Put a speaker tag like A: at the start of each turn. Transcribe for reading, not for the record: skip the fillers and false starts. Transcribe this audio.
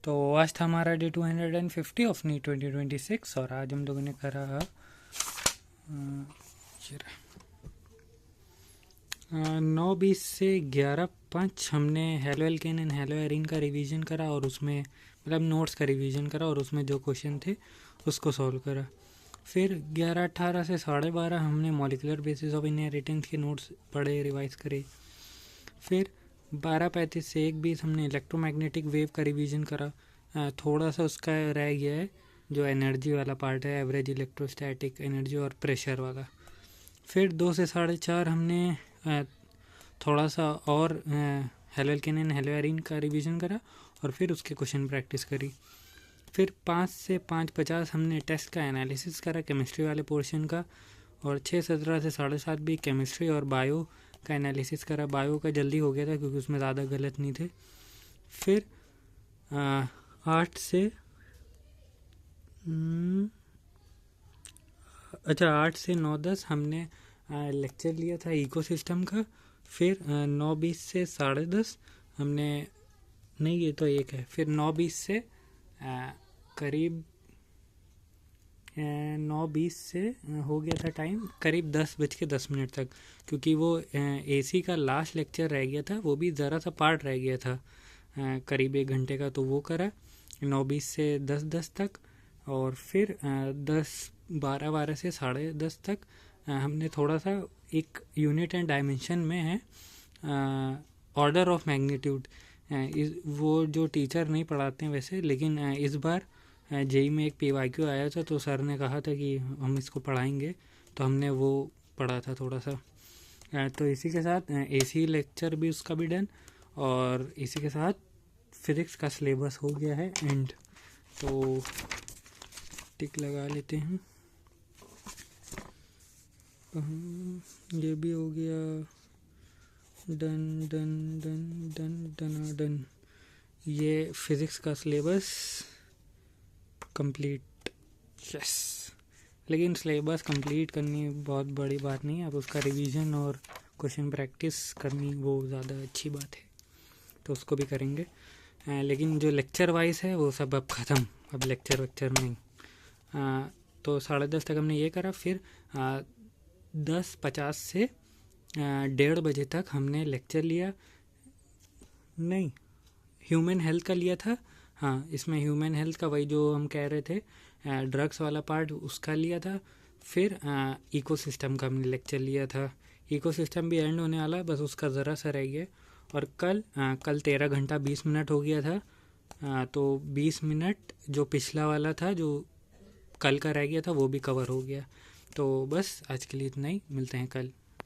A: तो आज था हमारा डे 250 ऑफ नी 2026 और आज हम लोगों ने करा 9:20 से 11:05 हमने halo alkane and hello arene का रिवीजन करा और उसमें मतलब नोट्स का रिवीजन करा और उसमें जो क्वेश्चन थे उसको सॉल्व करा। फिर 11:18 से 12:30 हमने मॉलिकुलर बेसिस ऑफ इनहेरिटेंस के नोट्स पढ़े, रिवाइज करे। फिर 12:35 से 1:20 हमने इलेक्ट्रोमैग्नेटिक वेव का रिवीजन करा। थोड़ा सा उसका रह गया है जो एनर्जी वाला पार्ट है, एवरेज इलेक्ट्रोस्टैटिक एनर्जी और प्रेशर वाला। फिर 2 से 4:30 हमने थोड़ा सा और halo alkane and hello arene का रिवीजन करा और फिर उसके क्वेश्चन प्रैक्टिस करी। फिर 5 से 5:50 हमने टेस्ट का एनालिसिस करा केमिस्ट्री वाले पोर्शन का और 6:17 से 7:30 भी केमिस्ट्री और बायो का एनालिसिस करा। बायो का जल्दी हो गया था क्योंकि उसमें ज़्यादा गलत नहीं थे। फिर 8 से 9:10 हमने लेक्चर लिया था इकोसिस्टम का। फिर 9:20 से 10:30 हमने नहीं, ये तो एक है। फिर 9:20 से करीब 9:20 से हो गया था टाइम करीब 10:10 तक, क्योंकि वो एसी का लास्ट लेक्चर रह गया था, वो भी ज़रा सा पार्ट रह गया था करीब 1 घंटे का, तो वो करा 9:20 से 10:10 तक। और फिर 10:12 से 10:30 तक हमने थोड़ा सा एक यूनिट एंड डायमेंशन में है ऑर्डर ऑफ मैग्नीट्यूड, वो जो टीचर नहीं पढ़ाते हैं वैसे, लेकिन इस बार जेई में एक पीवाईक्यू आया था तो सर ने कहा था कि हम इसको पढ़ाएंगे, तो हमने वो पढ़ा था थोड़ा सा। तो इसी के साथ एसी लेक्चर भी उसका भी डन और इसी के साथ फिज़िक्स का सिलेबस हो गया है एंड। तो टिक लगा लेते हैं, ये भी हो गया done done done done done done. ये फिज़िक्स का सिलेबस कंप्लीट, यस। लेकिन सिलेबस कंप्लीट करनी बहुत बड़ी बात नहीं है, अब उसका रिवीजन और क्वेश्चन प्रैक्टिस करनी वो ज़्यादा अच्छी बात है, तो उसको भी करेंगे। लेकिन जो लेक्चर वाइज है वो सब अब ख़त्म, अब लेक्चर नहीं। तो 10:30 तक हमने ये करा। फिर 10:50 से 1:30 बजे तक हमने लेक्चर लिया, नहीं ह्यूमन हेल्थ का लिया था। हाँ, इसमें ह्यूमन हेल्थ का वही जो हम कह रहे थे ड्रग्स वाला पार्ट उसका लिया था। फिर इकोसिस्टम का हमने लेक्चर लिया था। इकोसिस्टम भी एंड होने वाला है, बस उसका ज़रा सा रह गया। और कल 13 घंटा 20 मिनट हो गया था, तो 20 मिनट जो पिछला वाला था जो कल का रह गया था वो भी कवर हो गया। तो बस आज के लिए इतना ही, मिलते हैं कल।